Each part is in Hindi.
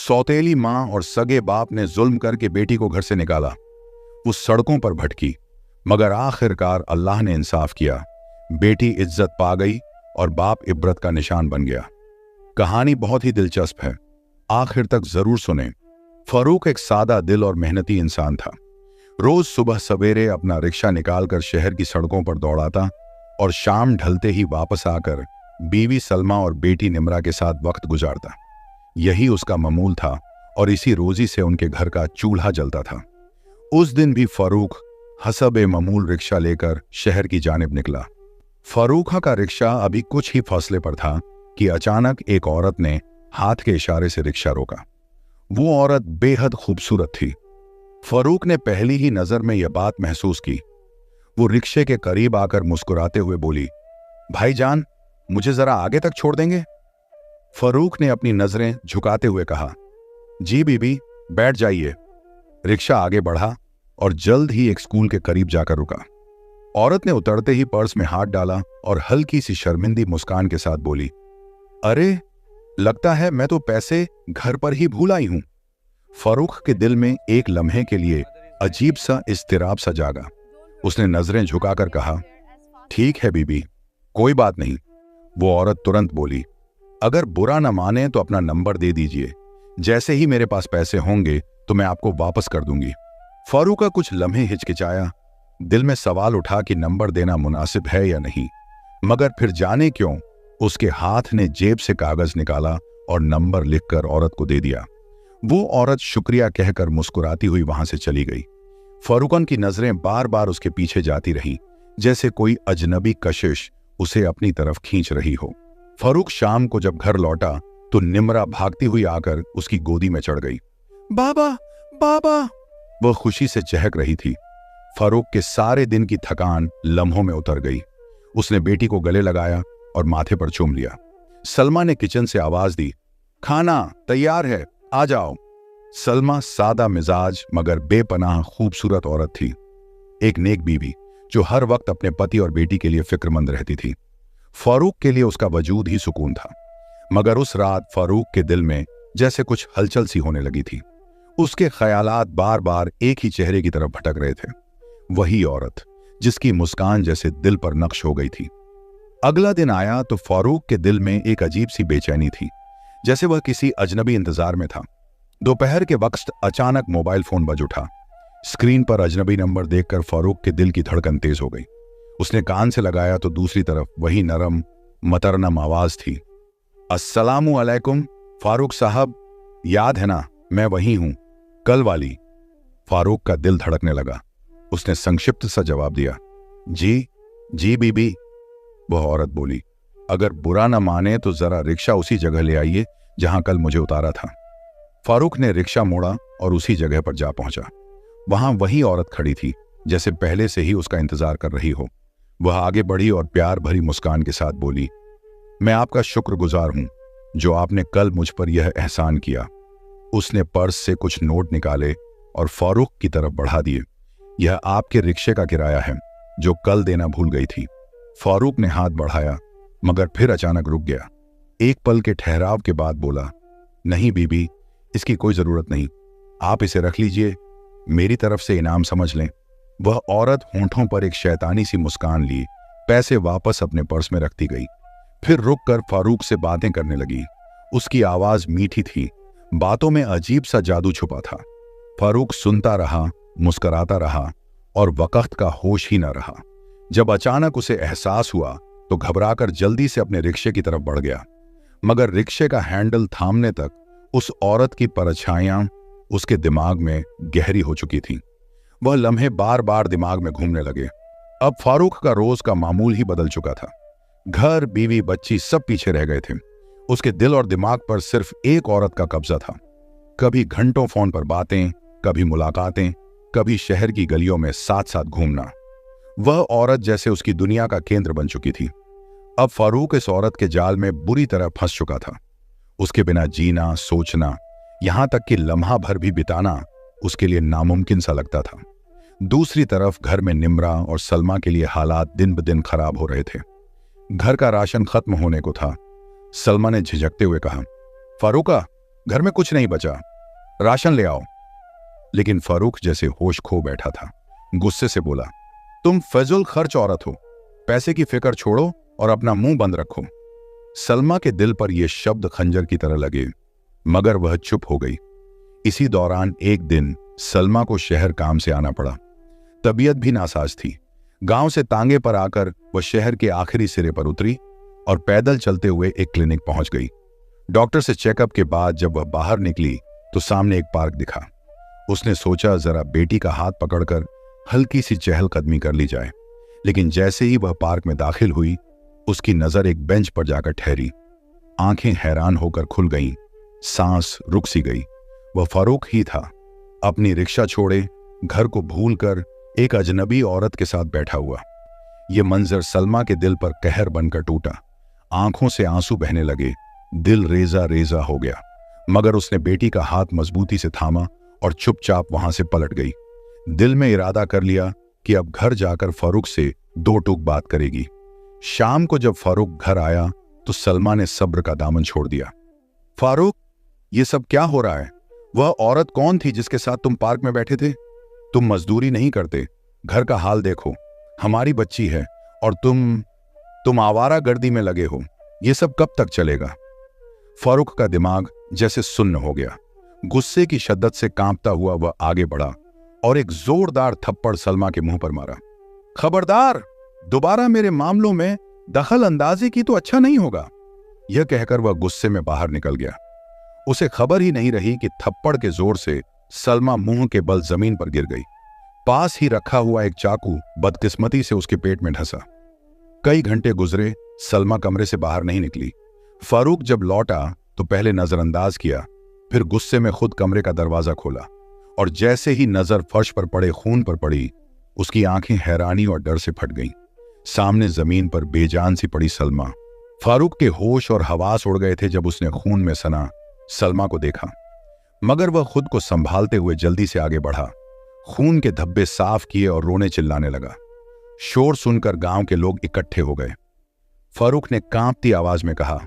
सौतेली माँ और सगे बाप ने जुल्म करके बेटी को घर से निकाला। वो सड़कों पर भटकी, मगर आखिरकार अल्लाह ने इंसाफ किया। बेटी इज्जत पा गई और बाप इबरत का निशान बन गया। कहानी बहुत ही दिलचस्प है, आखिर तक जरूर सुने। फारूक एक सादा दिल और मेहनती इंसान था। रोज सुबह सवेरे अपना रिक्शा निकालकर शहर की सड़कों पर दौड़ाता और शाम ढलते ही वापस आकर बीवी सलमा और बेटी निमरा के साथ वक्त गुजारता। यही उसका मामूल था और इसी रोजी से उनके घर का चूल्हा जलता था। उस दिन भी फारूक हसबे मामूल रिक्शा लेकर शहर की जानिब निकला। फारूक का रिक्शा अभी कुछ ही फासले पर था कि अचानक एक औरत ने हाथ के इशारे से रिक्शा रोका। वो औरत बेहद खूबसूरत थी। फारूक ने पहली ही नजर में यह बात महसूस की। वो रिक्शे के करीब आकर मुस्कुराते हुए बोली, भाईजान, मुझे जरा आगे तक छोड़ देंगे? फारूक ने अपनी नजरें झुकाते हुए कहा, जी बीबी, बैठ जाइए। रिक्शा आगे बढ़ा और जल्द ही एक स्कूल के करीब जाकर रुका। औरत ने उतरते ही पर्स में हाथ डाला और हल्की सी शर्मिंदी मुस्कान के साथ बोली, अरे, लगता है मैं तो पैसे घर पर ही भूल आई हूं। फारूक के दिल में एक लम्हे के लिए अजीब सा इस्तिराब सा जागा। उसने नजरें झुकाकर कहा, ठीक है बीबी, कोई बात नहीं। वो औरत तुरंत बोली, अगर बुरा न माने तो अपना नंबर दे दीजिए। जैसे ही मेरे पास पैसे होंगे तो मैं आपको वापस कर दूंगी। फारूक का कुछ लम्हे हिचकिचाया। दिल में सवाल उठा कि नंबर देना मुनासिब है या नहीं, मगर फिर जाने क्यों उसके हाथ ने जेब से कागज निकाला और नंबर लिखकर औरत को दे दिया। वो औरत शुक्रिया कहकर मुस्कुराती हुई वहां से चली गई। फारूकन की नजरें बार बार उसके पीछे जाती रही, जैसे कोई अजनबी कशिश उसे अपनी तरफ खींच रही हो। फारूक शाम को जब घर लौटा तो निमरा भागती हुई आकर उसकी गोदी में चढ़ गई। बाबा, बाबा, वह खुशी से चहक रही थी। फारूक के सारे दिन की थकान लम्हों में उतर गई। उसने बेटी को गले लगाया और माथे पर चूम लिया। सलमा ने किचन से आवाज दी, खाना तैयार है, आ जाओ। सलमा सादा मिजाज मगर बेपनाह खूबसूरत औरत थी, एक नेक बीवी जो हर वक्त अपने पति और बेटी के लिए फिक्रमंद रहती थी। फारूक के लिए उसका वजूद ही सुकून था, मगर उस रात फारूक के दिल में जैसे कुछ हलचल सी होने लगी थी। उसके ख्यालात बार बार एक ही चेहरे की तरफ भटक रहे थे, वही औरत जिसकी मुस्कान जैसे दिल पर नक्श हो गई थी। अगला दिन आया तो फारूक के दिल में एक अजीब सी बेचैनी थी, जैसे वह किसी अजनबी इंतजार में था। दोपहर के वक्त अचानक मोबाइल फोन बज उठा। स्क्रीन पर अजनबी नंबर देखकर फारूक के दिल की धड़कन तेज हो गई। उसने कान से लगाया तो दूसरी तरफ वही नरम मतरनम आवाज थी, अस्सलामु अलैकुम फारूक साहब, याद है ना, मैं वही हूं, कल वाली। फारूक का दिल धड़कने लगा। उसने संक्षिप्त सा जवाब दिया, जी जी बीबी। वह औरत बोली, अगर बुरा ना माने तो जरा रिक्शा उसी जगह ले आइए जहां कल मुझे उतारा था। फारूक ने रिक्शा मोड़ा और उसी जगह पर जा पहुंचा। वहां वही औरत खड़ी थी, जैसे पहले से ही उसका इंतजार कर रही हो। वह आगे बढ़ी और प्यार भरी मुस्कान के साथ बोली, मैं आपका शुक्रगुजार हूं जो आपने कल मुझ पर यह एहसान किया। उसने पर्स से कुछ नोट निकाले और फारूक की तरफ बढ़ा दिए। यह आपके रिक्शे का किराया है जो कल देना भूल गई थी। फारूक ने हाथ बढ़ाया मगर फिर अचानक रुक गया। एक पल के ठहराव के बाद बोला, नहीं बीबी, इसकी कोई जरूरत नहीं, आप इसे रख लीजिए, मेरी तरफ से इनाम समझ लें। वह औरत होंठों पर एक शैतानी सी मुस्कान लिए पैसे वापस अपने पर्स में रखती गई। फिर रुककर फारूक से बातें करने लगी। उसकी आवाज मीठी थी, बातों में अजीब सा जादू छुपा था। फारूक सुनता रहा, मुस्कराता रहा और वक्त का होश ही न रहा। जब अचानक उसे एहसास हुआ तो घबराकर जल्दी से अपने रिक्शे की तरफ बढ़ गया, मगर रिक्शे का हैंडल थामने तक उस औरत की परछाइयां उसके दिमाग में गहरी हो चुकी थीं। वह लम्हे बार बार दिमाग में घूमने लगे। अब फारूक का रोज का मामूल ही बदल चुका था। घर, बीवी, बच्ची सब पीछे रह गए थे। उसके दिल और दिमाग पर सिर्फ एक औरत का कब्जा था। कभी घंटों फोन पर बातें, कभी मुलाकातें, कभी शहर की गलियों में साथ साथ घूमना। वह औरत जैसे उसकी दुनिया का केंद्र बन चुकी थी। अब फारूक इस औरत के जाल में बुरी तरह फंस चुका था। उसके बिना जीना, सोचना, यहां तक कि लम्हा भर भी बिताना उसके लिए नामुमकिन सा लगता था। दूसरी तरफ घर में निमरा और सलमा के लिए हालात दिन ब दिन खराब हो रहे थे। घर का राशन खत्म होने को था। सलमा ने झिझकते हुए कहा, फारूका, घर में कुछ नहीं बचा, राशन ले आओ। लेकिन फारूक जैसे होश खो बैठा था, गुस्से से बोला, तुम फजूल खर्च औरत हो, पैसे की फिक्र छोड़ो और अपना मुंह बंद रखो। सलमा के दिल पर यह शब्द खंजर की तरह लगे, मगर वह चुप हो गई। इसी दौरान एक दिन सलमा को शहर काम से आना पड़ा। तबीयत भी नासाज थी। गांव से तांगे पर आकर वह शहर के आखिरी सिरे पर उतरी और पैदल चलते हुए एक क्लिनिक पहुंच गई। डॉक्टर से चेकअप के बाद जब वह बाहर निकली तो सामने एक पार्क दिखा। उसने सोचा जरा बेटी का हाथ पकड़कर हल्की सी चहलकदमी कर ली जाए, लेकिन जैसे ही वह पार्क में दाखिल हुई, उसकी नजर एक बेंच पर जाकर ठहरी। आंखें हैरान होकर खुल गईं, सांस रुक सी गई। वह फारूक ही था, अपनी रिक्शा छोड़े, घर को भूलकर एक अजनबी औरत के साथ बैठा हुआ। यह मंजर सलमा के दिल पर कहर बनकर टूटा। आंखों से आंसू बहने लगे, दिल रेजा रेजा हो गया, मगर उसने बेटी का हाथ मजबूती से थामा और चुपचाप वहां से पलट गई। दिल में इरादा कर लिया कि अब घर जाकर फारूक से दो टूक बात करेगी। शाम को जब फारूक घर आया तो सलमा ने सब्र का दामन छोड़ दिया। फारूक, ये सब क्या हो रहा है? वह औरत कौन थी जिसके साथ तुम पार्क में बैठे थे? तुम मजदूरी नहीं करते, घर का हाल देखो, हमारी बच्ची है और तुम आवारा गर्दी में लगे हो। ये सब कब तक चलेगा? फारूक का दिमाग जैसे सुन्न हो गया। गुस्से की शिद्दत से कांपता हुआ वह आगे बढ़ा और एक जोरदार थप्पड़ सलमा के मुंह पर मारा। खबरदार, दोबारा मेरे मामलों में दखल अंदाजी की तो अच्छा नहीं होगा। यह कहकर वह गुस्से में बाहर निकल गया। उसे खबर ही नहीं रही कि थप्पड़ के जोर से सलमा मुंह के बल जमीन पर गिर गई। पास ही रखा हुआ एक चाकू बदकिस्मती से उसके पेट में ढसा। कई घंटे गुजरे, सलमा कमरे से बाहर नहीं निकली। फारूक जब लौटा तो पहले नजरअंदाज किया, फिर गुस्से में खुद कमरे का दरवाजा खोला और जैसे ही नजर फर्श पर पड़े खून पर पड़ी, उसकी आंखें हैरानी और डर से फट गईं। सामने जमीन पर बेजान सी पड़ी सलमा। फारूक के होश और हवास उड़ गए थे जब उसने खून में सना सलमा को देखा, मगर वह खुद को संभालते हुए जल्दी से आगे बढ़ा, खून के धब्बे साफ किए और रोने चिल्लाने लगा। शोर सुनकर गांव के लोग इकट्ठे हो गए। फारूक ने कांपती आवाज में कहा,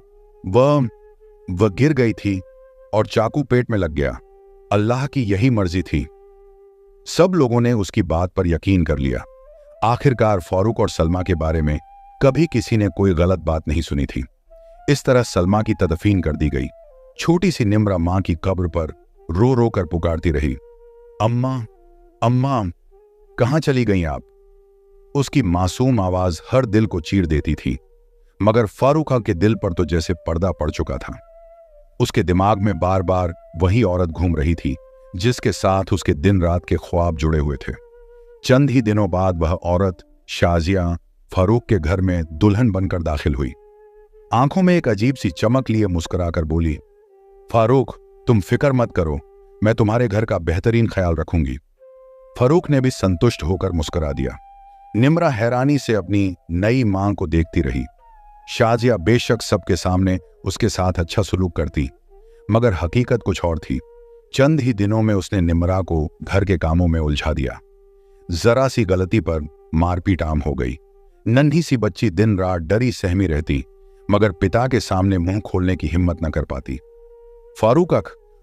वह गिर गई थी और चाकू पेट में लग गया। अल्लाह की यही मर्जी थी। सब लोगों ने उसकी बात पर यकीन कर लिया। आखिरकार फारूक और सलमा के बारे में कभी किसी ने कोई गलत बात नहीं सुनी थी। इस तरह सलमा की तदफीन कर दी गई। छोटी सी निम्रा मां की कब्र पर रो रो कर पुकारती रही, अम्मा अम्मा, कहां चली गई आप? उसकी मासूम आवाज हर दिल को चीर देती थी, मगर फारूका के दिल पर तो जैसे पर्दा पड़ चुका था। उसके दिमाग में बार बार वही औरत घूम रही थी जिसके साथ उसके दिन रात के ख्वाब जुड़े हुए थे। चंद ही दिनों बाद वह औरत शाजिया फारूक के घर में दुल्हन बनकर दाखिल हुई। आंखों में एक अजीब सी चमक लिए मुस्कुराकर बोली, फारूक, तुम फिक्र मत करो, मैं तुम्हारे घर का बेहतरीन ख्याल रखूंगी। फारूक ने भी संतुष्ट होकर मुस्कुरा दिया। निम्रा हैरानी से अपनी नई मां को देखती रही। शाजिया बेशक सबके सामने उसके साथ अच्छा सलूक करती, मगर हकीकत कुछ और थी। चंद ही दिनों में उसने निम्रा को घर के कामों में उलझा दिया। जरा सी गलती पर मारपीट आम हो गई। नन्ही सी बच्ची दिन रात डरी सहमी रहती, मगर पिता के सामने मुंह खोलने की हिम्मत न कर पाती। फारूक,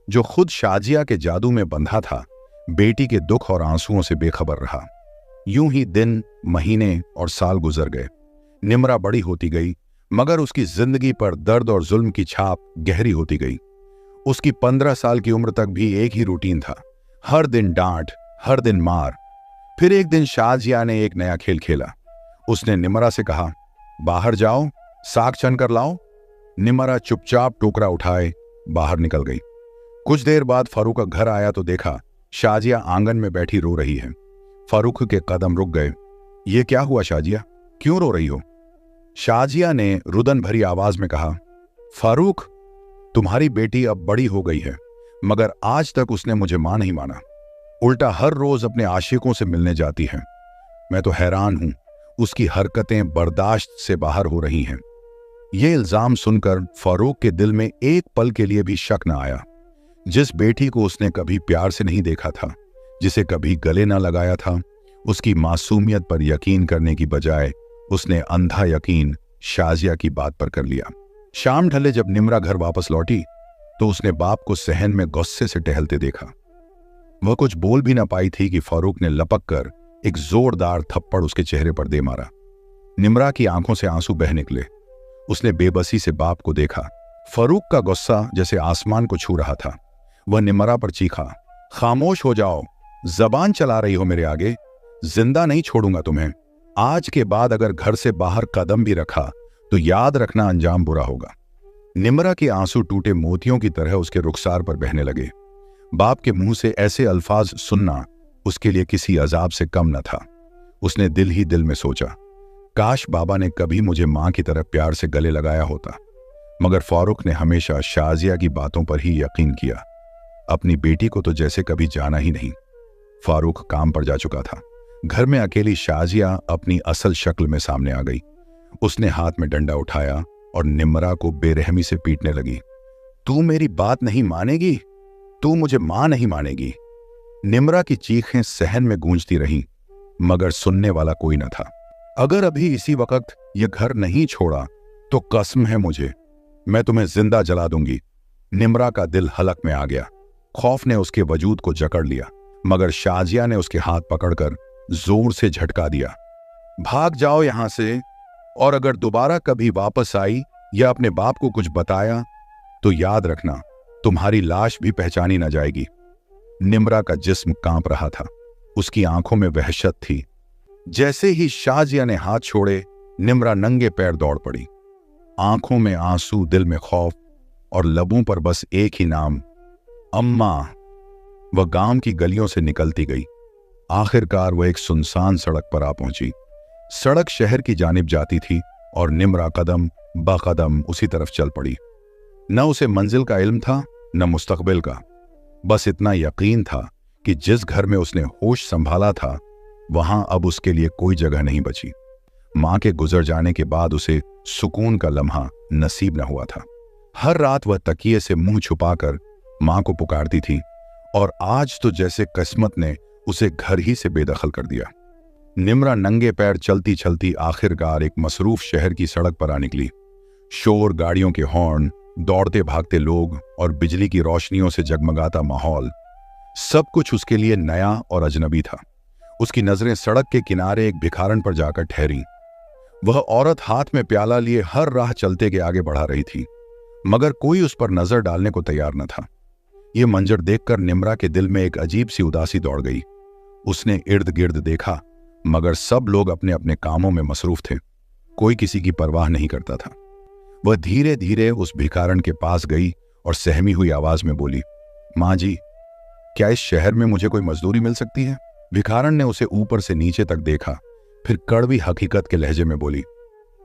जो खुद शाजिया के जादू में बंधा था, बेटी के दुख और आंसुओं से बेखबर रहा। यूं ही दिन, महीने और साल गुजर गए। निम्रा बड़ी होती गई, मगर उसकी जिंदगी पर दर्द और जुल्म की छाप गहरी होती गई। उसकी 15 साल की उम्र तक भी एक ही रूटीन था, हर दिन डांट, हर दिन मार। फिर एक दिन शाजिया ने एक नया खेल खेला। उसने निम्रा से कहा, बाहर जाओ, साग छन कर लाओ। निम्रा चुपचाप टोकरा उठाए बाहर निकल गई। कुछ देर बाद फारूक घर आया तो देखा शाजिया आंगन में बैठी रो रही है। फारूक के कदम रुक गए। ये क्या हुआ शाजिया, क्यों रो रही हो? शाजिया ने रुदन भरी आवाज में कहा, फारूक, तुम्हारी बेटी अब बड़ी हो गई है, मगर आज तक उसने मुझे मां नहीं माना। उल्टा हर रोज अपने आशिकों से मिलने जाती है। मैं तो हैरान हूं, उसकी हरकतें बर्दाश्त से बाहर हो रही हैं। यह इल्जाम सुनकर फारूक के दिल में एक पल के लिए भी शक न आया। जिस बेटी को उसने कभी प्यार से नहीं देखा था, जिसे कभी गले न लगाया था, उसकी मासूमियत पर यकीन करने की बजाय उसने अंधा यकीन शाजिया की बात पर कर लिया। शाम ढले जब निम्रा घर वापस लौटी तो उसने बाप को सहन में गुस्से से टहलते देखा। वह कुछ बोल भी ना पाई थी कि फारूक ने लपक कर एक जोरदार थप्पड़ उसके चेहरे पर दे मारा। निम्रा की आंखों से आंसू बह निकले। उसने बेबसी से बाप को देखा। फारूक का गुस्सा जैसे आसमान को छू रहा था। वह निम्रा पर चीखा, खामोश हो जाओ, जबान चला रही हो मेरे आगे, जिंदा नहीं छोड़ूंगा तुम्हें। आज के बाद अगर घर से बाहर कदम भी रखा तो याद रखना अंजाम बुरा होगा। निम्रा के आंसू टूटे मोतियों की तरह उसके रुखसार पर बहने लगे। बाप के मुंह से ऐसे अल्फाज सुनना उसके लिए किसी अजाब से कम न था। उसने दिल ही दिल में सोचा, काश बाबा ने कभी मुझे मां की तरह प्यार से गले लगाया होता। मगर फारूक ने हमेशा शाजिया की बातों पर ही यकीन किया। अपनी बेटी को तो जैसे कभी जाना ही नहीं। फारूक काम पर जा चुका था। घर में अकेली शाजिया अपनी असल शक्ल में सामने आ गई। उसने हाथ में डंडा उठाया और निम्रा को बेरहमी से पीटने लगी। तू मेरी बात नहीं मानेगी, तू मुझे मां नहीं मानेगी। निम्रा की चीखें सहन में गूंजती रहीं, मगर सुनने वाला कोई न था। अगर अभी इसी वक्त यह घर नहीं छोड़ा तो कसम है मुझे, मैं तुम्हें जिंदा जला दूंगी। निम्रा का दिल हलक में आ गया। खौफ ने उसके वजूद को जकड़ लिया, मगर शाजिया ने उसके हाथ पकड़कर जोर से झटका दिया। भाग जाओ यहां से, और अगर दोबारा कभी वापस आई या अपने बाप को कुछ बताया तो याद रखना तुम्हारी लाश भी पहचानी न जाएगी। निम्रा का जिस्म कांप रहा था। उसकी आंखों में वहशत थी। जैसे ही शाजिया ने हाथ छोड़े, निम्रा नंगे पैर दौड़ पड़ी। आंखों में आंसू, दिल में खौफ और लबों पर बस एक ही नाम, अम्मा। वह गांव की गलियों से निकलती गई। आखिरकार वह एक सुनसान सड़क पर आ पहुंची। सड़क शहर की जानिब जाती थी और निम्रा कदम ब कदम उसी तरफ चल पड़ी। न उसे मंजिल का इल्म था, न मुस्तकबिल का। बस इतना यकीन था कि जिस घर में उसने होश संभाला था वहां अब उसके लिए कोई जगह नहीं बची। मां के गुजर जाने के बाद उसे सुकून का लम्हा नसीब न हुआ था। हर रात वह तकिए से मुंह छुपाकर मां को पुकारती थी, और आज तो जैसे किस्मत ने उसे घर ही से बेदखल कर दिया। निम्रा नंगे पैर चलती चलती आखिरकार एक मसरूफ शहर की सड़क पर आ निकली। शोर, गाड़ियों के हॉर्न, दौड़ते भागते लोग और बिजली की रोशनियों से जगमगाता माहौल, सब कुछ उसके लिए नया और अजनबी था। उसकी नजरें सड़क के किनारे एक भिखारन पर जाकर ठहरी। वह औरत हाथ में प्याला लिए हर राह चलते के आगे बढ़ा रही थी, मगर कोई उस पर नजर डालने को तैयार न था। यह मंजर देखकर निम्रा के दिल में एक अजीब सी उदासी दौड़ गई। उसने इर्द गिर्द देखा, मगर सब लोग अपने अपने कामों में मसरूफ थे। कोई किसी की परवाह नहीं करता था। वह धीरे धीरे उस भिखारन के पास गई और सहमी हुई आवाज में बोली, मां जी, क्या इस शहर में मुझे कोई मजदूरी मिल सकती है? भिखारन ने उसे ऊपर से नीचे तक देखा, फिर कड़वी हकीकत के लहजे में बोली,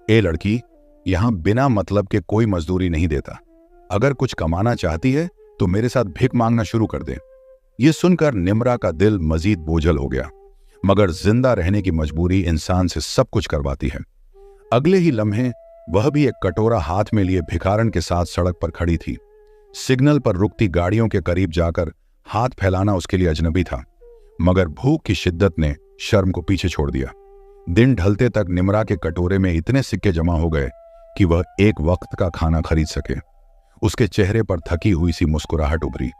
ए लड़की, यहां बिना मतलब के कोई मजदूरी नहीं देता। अगर कुछ कमाना चाहती है तो मेरे साथ भिख मांगना शुरू कर दे। यह सुनकर निम्रा का दिल मजीद बोझल हो गया, मगर जिंदा रहने की मजबूरी इंसान से सब कुछ करवाती है। अगले ही लम्हे वह भी एक कटोरा हाथ में लिए भिखारन के साथ सड़क पर खड़ी थी। सिग्नल पर रुकती गाड़ियों के करीब जाकर हाथ फैलाना उसके लिए अजनबी था, मगर भूख की शिद्दत ने शर्म को पीछे छोड़ दिया। दिन ढलते तक निम्रा के कटोरे में इतने सिक्के जमा हो गए कि वह एक वक्त का खाना खरीद सके। उसके चेहरे पर थकी हुई सी मुस्कुराहट उभरी।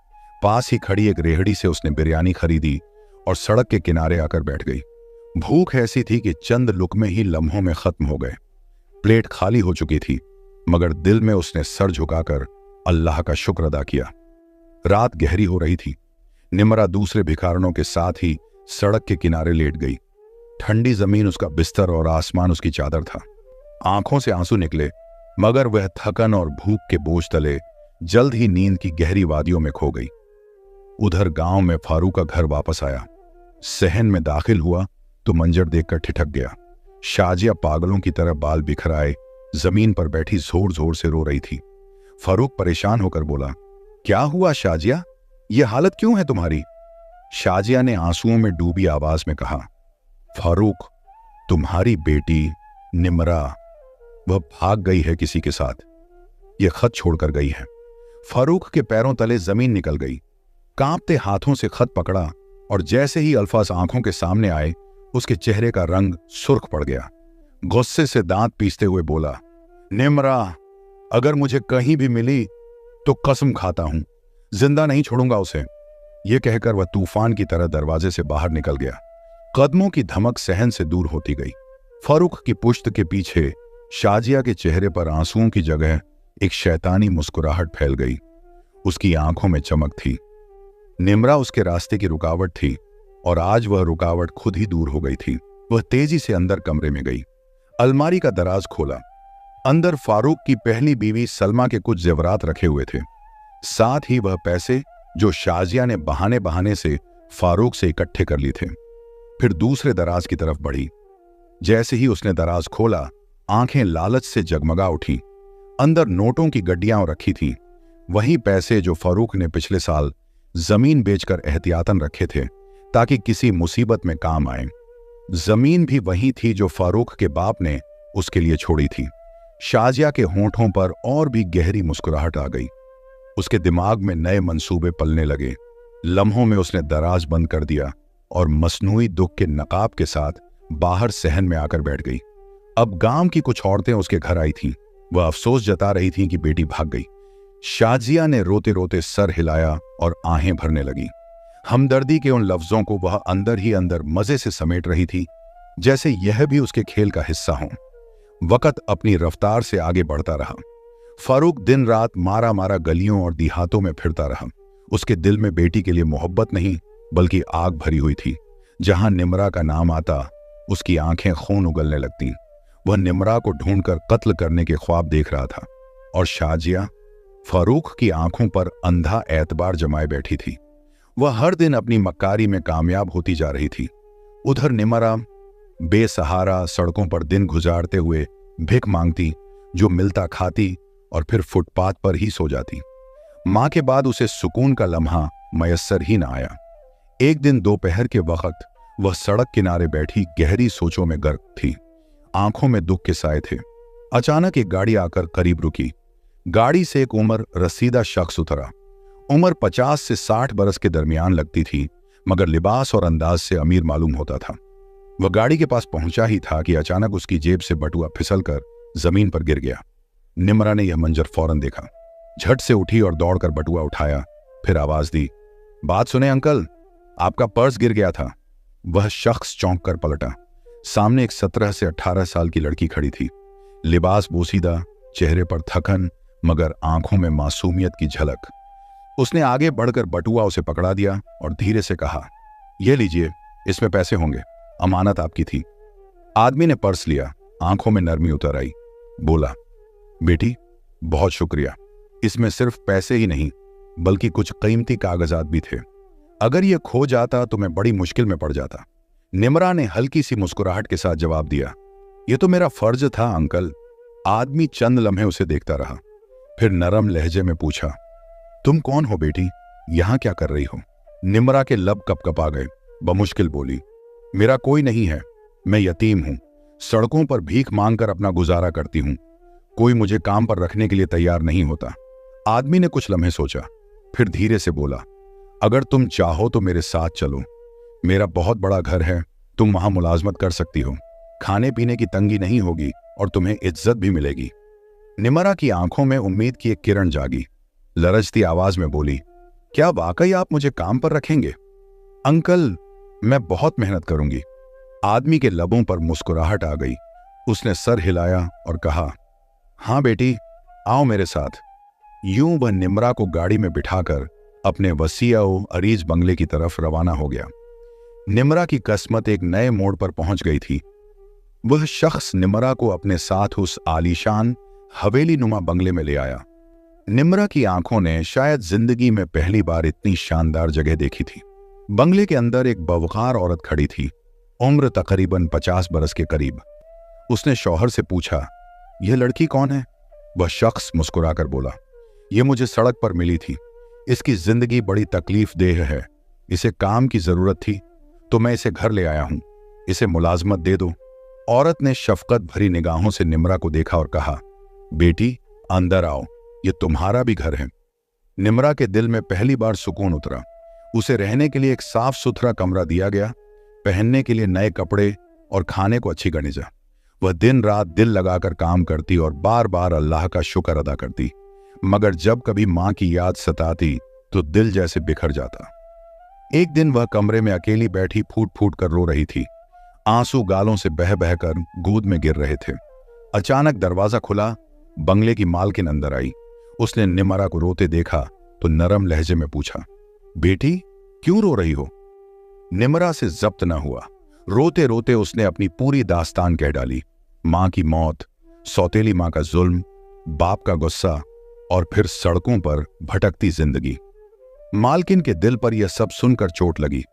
पास ही खड़ी एक रेहड़ी से उसने बिरयानी खरीदी और सड़क के किनारे आकर बैठ गई। भूख ऐसी थी कि चंद लुकमे ही लम्हों में खत्म हो गए। प्लेट खाली हो चुकी थी, मगर दिल में उसने सर झुकाकर अल्लाह का शुक्र अदा किया। रात गहरी हो रही थी। निम्रा दूसरे भिखारनों के साथ ही सड़क के किनारे लेट गई। ठंडी जमीन उसका बिस्तर और आसमान उसकी चादर था। आंखों से आंसू निकले, मगर वह थकन और भूख के बोझ तले जल्द ही नींद की गहरी वादियों में खो गई। उधर गांव में फारूक का घर वापस आया। सहन में दाखिल हुआ तो मंजर देखकर ठिठक गया। शाजिया पागलों की तरह बाल बिखराए जमीन पर बैठी जोर जोर से रो रही थी। फारूक परेशान होकर बोला, क्या हुआ शाजिया, ये हालत क्यों है तुम्हारी? शाजिया ने आंसुओं में डूबी आवाज में कहा, फारूक, तुम्हारी बेटी निम्रा, वह भाग गई है किसी के साथ। यह खत छोड़कर गई है। फारूक के पैरों तले जमीन निकल गई। कांपते हाथों से खत पकड़ा और जैसे ही अल्फाज आंखों के सामने आए, उसके चेहरे का रंग सुर्ख पड़ गया। गुस्से से दांत पीसते हुए बोला, निम्रा, अगर मुझे कहीं भी मिली तो कसम खाता हूं जिंदा नहीं छोड़ूंगा उसे। यह कहकर वह तूफान की तरह दरवाजे से बाहर निकल गया। कदमों की धमक सहन से दूर होती गई। फारूक की पुश्त के पीछे शाजिया के चेहरे पर आंसुओं की जगह एक शैतानी मुस्कुराहट फैल गई। उसकी आंखों में चमक थी। निम्रा उसके रास्ते की रुकावट थी और आज वह रुकावट खुद ही दूर हो गई थी। वह तेजी से अंदर कमरे में गई, अलमारी का दराज खोला। अंदर फारूक की पहली बीवी सलमा के कुछ जेवरात रखे हुए थे, साथ ही वह पैसे जो शाजिया ने बहाने बहाने से फारूक से इकट्ठे कर लिए थे। फिर दूसरे दराज की तरफ बढ़ी। जैसे ही उसने दराज खोला, आंखें लालच से जगमगा उठी। अंदर नोटों की गड्डियां रखी थी, वही पैसे जो फारूक ने पिछले साल जमीन बेचकर एहतियातन रखे थे ताकि किसी मुसीबत में काम आए। जमीन भी वही थी जो फारूक के बाप ने उसके लिए छोड़ी थी। शाजिया के होंठों पर और भी गहरी मुस्कुराहट आ गई। उसके दिमाग में नए मंसूबे पलने लगे। लम्हों में उसने दराज बंद कर दिया और मसनूई दुख के नकाब के साथ बाहर सहन में आकर बैठ गई। अब गांव की कुछ औरतें उसके घर आई थीं। वह अफसोस जता रही थीं कि बेटी भाग गई। शाजिया ने रोते रोते सर हिलाया और आहें भरने लगी। हमदर्दी के उन लफ्जों को वह अंदर ही अंदर मजे से समेट रही थी, जैसे यह भी उसके खेल का हिस्सा हो। वक्त अपनी रफ्तार से आगे बढ़ता रहा। फारूक दिन रात मारा मारा गलियों और देहातों में फिरता रहा। उसके दिल में बेटी के लिए मोहब्बत नहीं बल्कि आग भरी हुई थी। जहां निम्रा का नाम आता, उसकी आंखें खून उगलने लगती। वह निम्रा को ढूंढकर कत्ल करने के ख्वाब देख रहा था और शाजिया फारूक की आंखों पर अंधा एतबार जमाए बैठी थी। वह हर दिन अपनी मक्कारी में कामयाब होती जा रही थी। उधर निम्रा बेसहारा सड़कों पर दिन गुजारते हुए भिख मांगती, जो मिलता खाती और फिर फुटपाथ पर ही सो जाती। मां के बाद उसे सुकून का लम्हा मयस्सर ही न आया। एक दिन दोपहर के वक्त वह सड़क किनारे बैठी गहरी सोचों में गर्क थी। आंखों में दुख के साए थे। अचानक एक गाड़ी आकर करीब रुकी। गाड़ी से एक उम्र रसीदा शख्स उतरा। उम्र 50 से 60 बरस के दरमियान लगती थी, मगर लिबास और अंदाज से अमीर मालूम होता था। वह गाड़ी के पास पहुंचा ही था कि अचानक उसकी जेब से बटुआ फिसलकर जमीन पर गिर गया। निम्रा ने यह मंजर फौरन देखा। झट से उठी और दौड़कर बटुआ उठाया। फिर आवाज दी, बात सुने अंकल, आपका पर्स गिर गया था। वह शख्स चौंक कर पलटा। सामने एक 17 से 18 साल की लड़की खड़ी थी। लिबास बोसीदा, चेहरे पर थकन, मगर आंखों में मासूमियत की झलक। उसने आगे बढ़कर बटुआ उसे पकड़ा दिया और धीरे से कहा, यह लीजिए, इसमें पैसे होंगे, अमानत आपकी थी। आदमी ने पर्स लिया। आंखों में नरमी उतर आई। बोला, बेटी बहुत शुक्रिया। इसमें सिर्फ पैसे ही नहीं बल्कि कुछ कीमती कागजात भी थे। अगर यह खो जाता तो मैं बड़ी मुश्किल में पड़ जाता। निम्रा ने हल्की सी मुस्कुराहट के साथ जवाब दिया, यह तो मेरा फर्ज था अंकल। आदमी चंद लम्हे उसे देखता रहा, फिर नरम लहजे में पूछा, तुम कौन हो बेटी, यहां क्या कर रही हो? निम्रा के लब कपकपा गए। बमुश्किल बोली, मेरा कोई नहीं है, मैं यतीम हूं। सड़कों पर भीख मांगकर अपना गुजारा करती हूं। कोई मुझे काम पर रखने के लिए तैयार नहीं होता। आदमी ने कुछ लम्हे सोचा, फिर धीरे से बोला, अगर तुम चाहो तो मेरे साथ चलो। मेरा बहुत बड़ा घर है, तुम वहां मुलाजमत कर सकती हो। खाने पीने की तंगी नहीं होगी और तुम्हें इज्जत भी मिलेगी। निम्रा की आंखों में उम्मीद की एक किरण जागी। लरजती आवाज में बोली, क्या वाकई आप मुझे काम पर रखेंगे? अंकल, मैं बहुत मेहनत करूंगी। आदमी के लबों पर मुस्कुराहट आ गई। उसने सर हिलाया और कहा, हां बेटी, आओ मेरे साथ। यूं वह निम्रा को गाड़ी में बिठाकर अपने वसीया अरीज बंगले की तरफ रवाना हो गया। निम्रा की किस्मत एक नए मोड़ पर पहुंच गई थी। वह शख्स निम्रा को अपने साथ उस आलीशान हवेली नुमा बंगले में ले आया। निम्रा की आंखों ने शायद जिंदगी में पहली बार इतनी शानदार जगह देखी थी। बंगले के अंदर एक बवकार औरत खड़ी थी, उम्र तकरीबन 50 बरस के करीब। उसने शौहर से पूछा, यह लड़की कौन है? वह शख्स मुस्कुराकर बोला, यह मुझे सड़क पर मिली थी। इसकी जिंदगी बड़ी तकलीफ देह है। इसे काम की जरूरत थी तो मैं इसे घर ले आया हूं। इसे मुलाजमत दे दो। औरत ने शफकत भरी निगाहों से निम्रा को देखा और कहा, बेटी अंदर आओ, ये तुम्हारा भी घर है। निम्रा के दिल में पहली बार सुकून उतरा। उसे रहने के लिए एक साफ सुथरा कमरा दिया गया, पहनने के लिए नए कपड़े और खाने को अच्छी गनीजा। वह दिन रात दिल लगाकर काम करती और बार बार अल्लाह का शुक्र अदा करती। मगर जब कभी मां की याद सताती तो दिल जैसे बिखर जाता। एक दिन वह कमरे में अकेली बैठी फूट फूट कर रो रही थी। आंसू गालों से बह बहकर गोद में गिर रहे थे। अचानक दरवाजा खुला। बंगले की मालकिन अंदर आई। उसने निमरा को रोते देखा तो नरम लहजे में पूछा, बेटी क्यों रो रही हो? निमरा से जब्त न हुआ। रोते रोते उसने अपनी पूरी दास्तान कह डाली। मां की मौत, सौतेली मां का जुल्म, बाप का गुस्सा और फिर सड़कों पर भटकती जिंदगी। मालकिन के दिल पर यह सब सुनकर चोट लगी।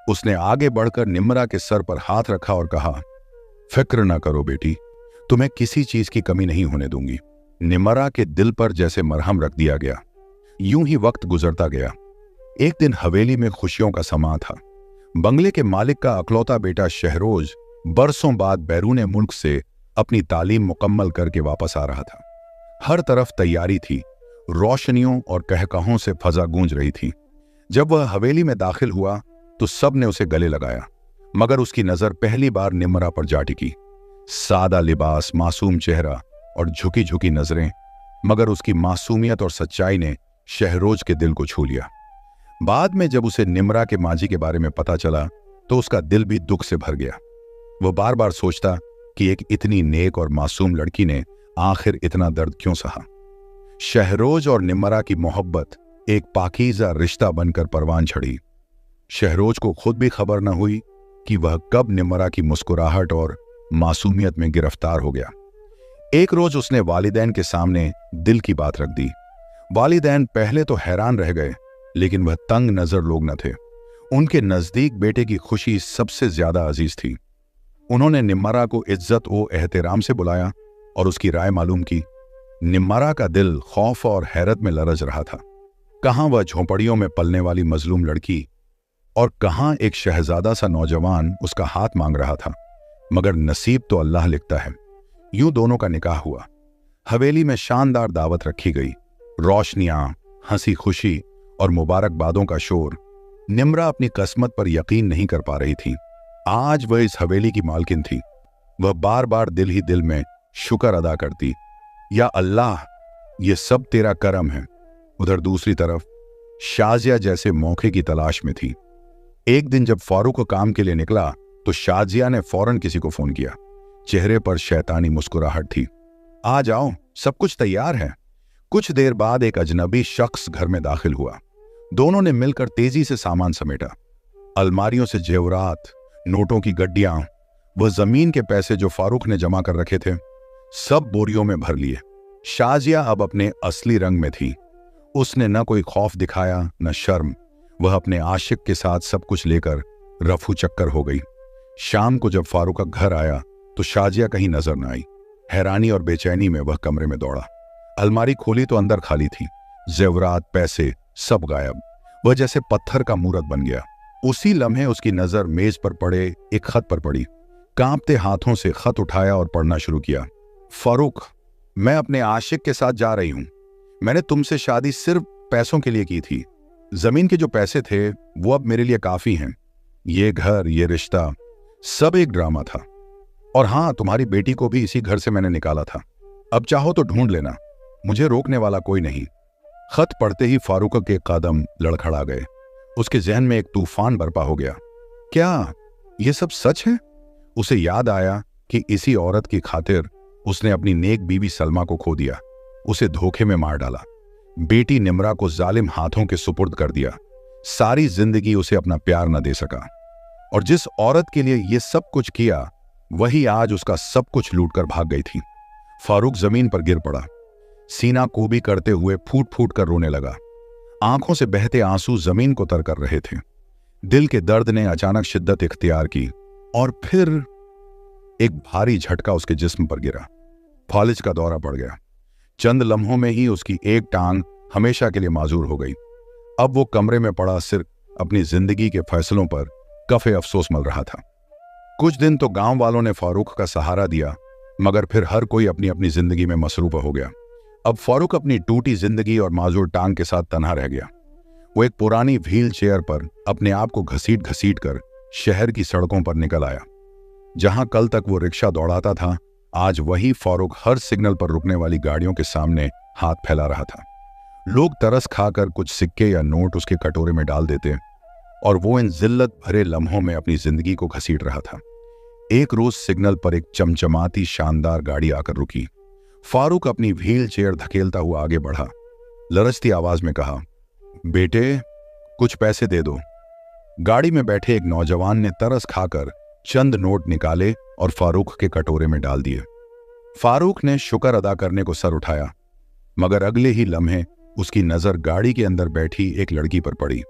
उसने आगे बढ़कर निमरा के सर पर हाथ रखा और कहा, फिक्र न करो बेटी, तुम्हें किसी चीज की कमी नहीं होने दूंगी। निमरा के दिल पर जैसे मरहम रख दिया गया। यूं ही वक्त गुजरता गया। एक दिन हवेली में खुशियों का समा था। बंगले के मालिक का अकलौता बेटा शहरोज बरसों बाद बैरून मुल्क से अपनी तालीम मुकम्मल करके वापस आ रहा था। हर तरफ तैयारी थी। रोशनियों और कहकहों से फजा गूंज रही थी। जब वह हवेली में दाखिल हुआ तो सब ने उसे गले लगाया, मगर उसकी नजर पहली बार निमरा पर जा टिकी। सादा लिबास, मासूम चेहरा और झुकी झुकी नजरें, मगर उसकी मासूमियत और सच्चाई ने शहरोज के दिल को छू लिया। बाद में जब उसे निमरा के माजी के बारे में पता चला तो उसका दिल भी दुख से भर गया। वो बार बार सोचता कि एक इतनी नेक और मासूम लड़की ने आखिर इतना दर्द क्यों सहा। शहरोज और निमरा की मोहब्बत एक पाकीज़ा रिश्ता बनकर परवान चढ़ी। शहरोज को खुद भी खबर न हुई कि वह कब निमरा की मुस्कुराहट और मासूमियत में गिरफ्तार हो गया। एक रोज उसने वालिदैन के सामने दिल की बात रख दी। वालिदैन पहले तो हैरान रह गए, लेकिन वह तंग नजर लोग न थे। उनके नजदीक बेटे की खुशी सबसे ज्यादा अजीज थी। उन्होंने निमरा को इज्जत व एहतराम से बुलाया और उसकी राय मालूम की। निमरा का दिल खौफ और हैरत में लरज रहा था। कहां वह झोंपड़ियों में पलने वाली मजलूम लड़की और कहां एक शहजादा सा नौजवान उसका हाथ मांग रहा था। मगर नसीब तो अल्लाह लिखता है। यूं दोनों का निकाह हुआ। हवेली में शानदार दावत रखी गई। रोशनियां, हंसी खुशी और मुबारकबादों का शोर। निमरा अपनी किस्मत पर यकीन नहीं कर पा रही थी। आज वह इस हवेली की मालकिन थी। वह बार बार दिल ही दिल में शुक्र अदा करती, या अल्लाह, ये सब तेरा करम है। उधर दूसरी तरफ शाजिया जैसे मौके की तलाश में थी। एक दिन जब फारूक काम के लिए निकला तो शाजिया ने फौरन किसी को फोन किया। चेहरे पर शैतानी मुस्कुराहट थी। आ जाओ, सब कुछ तैयार है। कुछ देर बाद एक अजनबी शख्स घर में दाखिल हुआ। दोनों ने मिलकर तेजी से सामान समेटा। अलमारियों से जेवरात, नोटों की गड्डियां, वह जमीन के पैसे जो फारूक ने जमा कर रखे थे, सब बोरियों में भर लिए। शाजिया अब अपने असली रंग में थी। उसने न कोई खौफ दिखाया न शर्म। वह अपने आशिक के साथ सब कुछ लेकर रफू चक्कर हो गई। शाम को जब फारूक का घर आया तो शाजिया कहीं नजर न आई। हैरानी और बेचैनी में वह कमरे में दौड़ा। अलमारी खोली तो अंदर खाली थी। जेवरात, पैसे सब गायब। वह जैसे पत्थर का मूरत बन गया। उसी लम्हे उसकी नजर मेज पर पड़े एक खत पर पड़ी। कांपते हाथों से खत उठाया और पढ़ना शुरू किया। फारूक, मैं अपने आशिक के साथ जा रही हूं। मैंने तुमसे शादी सिर्फ पैसों के लिए की थी। जमीन के जो पैसे थे वो अब मेरे लिए काफी हैं। ये घर, ये रिश्ता, सब एक ड्रामा था। और हां, तुम्हारी बेटी को भी इसी घर से मैंने निकाला था। अब चाहो तो ढूंढ लेना, मुझे रोकने वाला कोई नहीं। खत पढ़ते ही फारूक के कदम लड़खड़ा गए। उसके जहन में एक तूफान बरपा हो गया। क्या ये सब सच है? उसे याद आया कि इसी औरत की खातिर उसने अपनी नेक बीवी सलमा को खो दिया, उसे धोखे में मार डाला, बेटी निमरा को जालिम हाथों के सुपुर्द कर दिया। सारी जिंदगी उसे अपना प्यार न दे सका, और जिस औरत के लिए ये सब कुछ किया वही आज उसका सब कुछ लूटकर भाग गई थी। फारूक जमीन पर गिर पड़ा। सीना कोबी करते हुए फूट फूट कर रोने लगा। आंखों से बहते आंसू जमीन को तर कर रहे थे। दिल के दर्द ने अचानक शिद्दत इख्तियार की और फिर एक भारी झटका उसके जिस्म पर गिरा। फालिज का दौरा पड़ गया। चंद लम्हों में ही उसकी एक टांग हमेशा के लिए माजूर हो गई। अब वो कमरे में पड़ा सिर्फ अपनी जिंदगी के फैसलों पर कफे अफसोस मल रहा था। कुछ दिन तो गांव वालों ने फारूक का सहारा दिया, मगर फिर हर कोई अपनी अपनी जिंदगी में मसरूफ हो गया। अब फारूक अपनी टूटी जिंदगी और माजूर टांग के साथ तन्हा रह गया। वो एक पुरानी व्हील चेयर पर अपने आप को घसीट घसीट कर शहर की सड़कों पर निकल आया। जहां कल तक वो रिक्शा दौड़ाता था, आज वही फारूक हर सिग्नल पर रुकने वाली गाड़ियों के सामने हाथ फैला रहा था। लोग तरस खाकर कुछ सिक्के या नोट उसके कटोरे में डाल देते और वो इन जिल्लत भरे लम्हों में अपनी जिंदगी को घसीट रहा था। एक रोज सिग्नल पर एक चमचमाती शानदार गाड़ी आकर रुकी। फारूक अपनी व्हील चेयर धकेलता हुआ आगे बढ़ा। लरजती आवाज में कहा, बेटे कुछ पैसे दे दो। गाड़ी में बैठे एक नौजवान ने तरस खाकर चंद नोट निकाले और फारूक के कटोरे में डाल दिए। फारूक ने शुक्र अदा करने को सर उठाया, मगर अगले ही लम्हे उसकी नजर गाड़ी के अंदर बैठी एक लड़की पर पड़ी।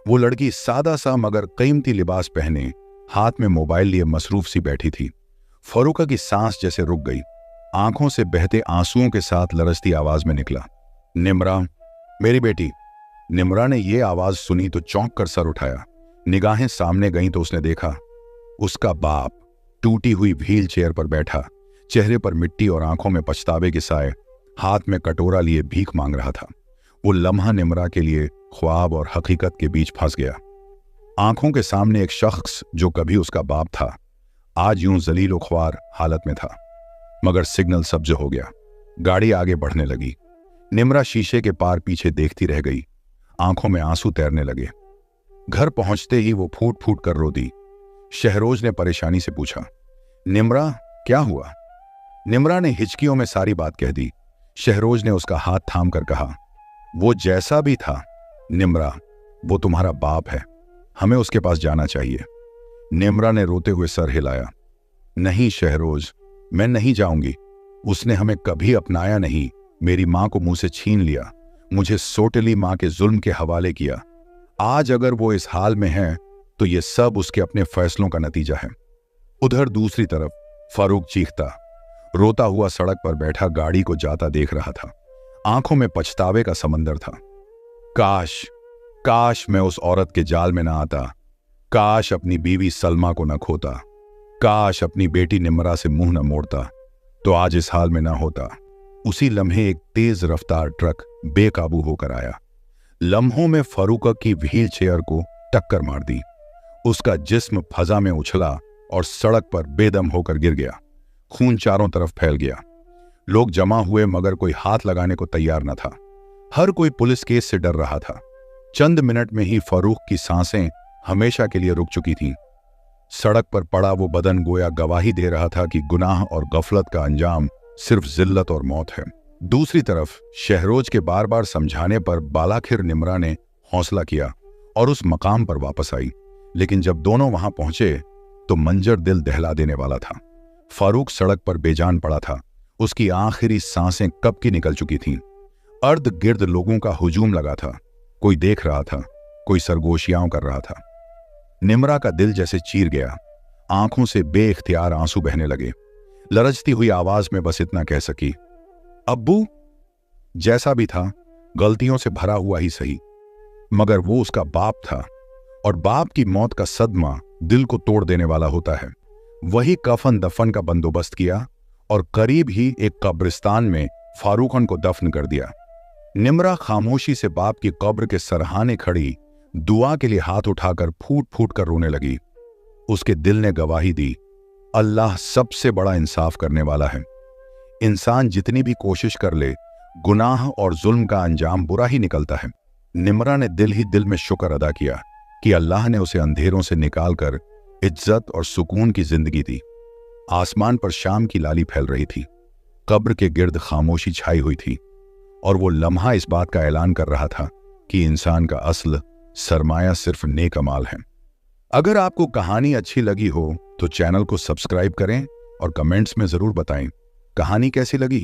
वो लड़की सादा सा मगर कीमती लिबास पहने हाथ में मोबाइल लिए मसरूफ सी बैठी थी। फारूका की सांस जैसे रुक गई। आंखों से बहते आंसुओं के साथ लरजती आवाज में निकला, निम्रा, मेरी बेटी। निम्रा ने यह आवाज सुनी तो चौंक कर सर उठाया। निगाहें सामने गईं तो उसने देखा उसका बाप टूटी हुई व्हील चेयर पर बैठा, चेहरे पर मिट्टी और आंखों में पछतावे के साए, हाथ में कटोरा लिए भीख मांग रहा था। वो लम्हा निम्रा के लिए ख्वाब और हकीकत के बीच फंस गया। आंखों के सामने एक शख्स जो कभी उसका बाप था, आज यूं जलील ख्वार हालत में था। मगर सिग्नल सब्ज हो गया। गाड़ी आगे बढ़ने लगी। निम्रा शीशे के पार पीछे देखती रह गई। आंखों में आंसू तैरने लगे। घर पहुंचते ही वो फूट फूट कर रो दी। शहरोज ने परेशानी से पूछा, निम्रा क्या हुआ? निम्रा ने हिचकियों में सारी बात कह दी। शहरोज ने उसका हाथ थाम कर कहा, वो जैसा भी था निम्रा, वो तुम्हारा बाप है, हमें उसके पास जाना चाहिए। निम्रा ने रोते हुए सर हिलाया, नहीं शहरोज, मैं नहीं जाऊंगी। उसने हमें कभी अपनाया नहीं, मेरी मां को मुंह से छीन लिया, मुझे सोटली मां के जुल्म के हवाले किया। आज अगर वो इस हाल में है तो ये सब उसके अपने फैसलों का नतीजा है। उधर दूसरी तरफ फारूक चीखता, रोता हुआ सड़क पर बैठा गाड़ी को जाता देख रहा था। आंखों में पछतावे का समंदर था। काश काश मैं उस औरत के जाल में ना आता, काश अपनी बीवी सलमा को न खोता, काश अपनी बेटी निम्रा से मुंह न मोड़ता, तो आज इस हाल में ना होता। उसी लम्हे एक तेज रफ्तार ट्रक बेकाबू होकर आया। लम्हों में फारूका की व्हील चेयर को टक्कर मार दी। उसका जिस्म फजा में उछला और सड़क पर बेदम होकर गिर गया। खून चारों तरफ फैल गया। लोग जमा हुए मगर कोई हाथ लगाने को तैयार न था। हर कोई पुलिस केस से डर रहा था। चंद मिनट में ही फारूक की सांसें हमेशा के लिए रुक चुकी थीं। सड़क पर पड़ा वो बदन गोया गवाही दे रहा था कि गुनाह और गफलत का अंजाम सिर्फ जिल्लत और मौत है। दूसरी तरफ शहरोज के बार बार समझाने पर बालाखिर निम्रा ने हौसला किया और उस मकाम पर वापस आई। लेकिन जब दोनों वहां पहुंचे तो मंजर दिल दहला देने वाला था। फारूक सड़क पर बेजान पड़ा था। उसकी आखिरी सांसें कब की निकल चुकी थीं। अर्द गिर्द लोगों का हुजूम लगा था। कोई देख रहा था, कोई सरगोशियां कर रहा था। निम्रा का दिल जैसे चीर गया। आंखों से बेइख्तियार आंसू बहने लगे। लरजती हुई आवाज में बस इतना कह सकी, अब्बू। जैसा भी था, गलतियों से भरा हुआ ही सही, मगर वो उसका बाप था और बाप की मौत का सदमा दिल को तोड़ देने वाला होता है। वही कफन दफन का बंदोबस्त किया और करीब ही एक कब्रिस्तान में फारूकन को दफन कर दिया। निम्रा खामोशी से बाप की कब्र के सरहाने खड़ी दुआ के लिए हाथ उठाकर फूट फूट कर रोने लगी। उसके दिल ने गवाही दी, अल्लाह सबसे बड़ा इंसाफ करने वाला है। इंसान जितनी भी कोशिश कर ले, गुनाह और जुल्म का अंजाम बुरा ही निकलता है। निम्रा ने दिल ही दिल में शुक्र अदा किया कि अल्लाह ने उसे अंधेरों से निकालकर इज्जत और सुकून की जिंदगी दी। आसमान पर शाम की लाली फैल रही थी। कब्र के गिर्द खामोशी छाई हुई थी और वो लम्हा इस बात का ऐलान कर रहा था कि इंसान का असल सरमाया सिर्फ नेक अमाल है। अगर आपको कहानी अच्छी लगी हो तो चैनल को सब्सक्राइब करें और कमेंट्स में जरूर बताएं कहानी कैसी लगी।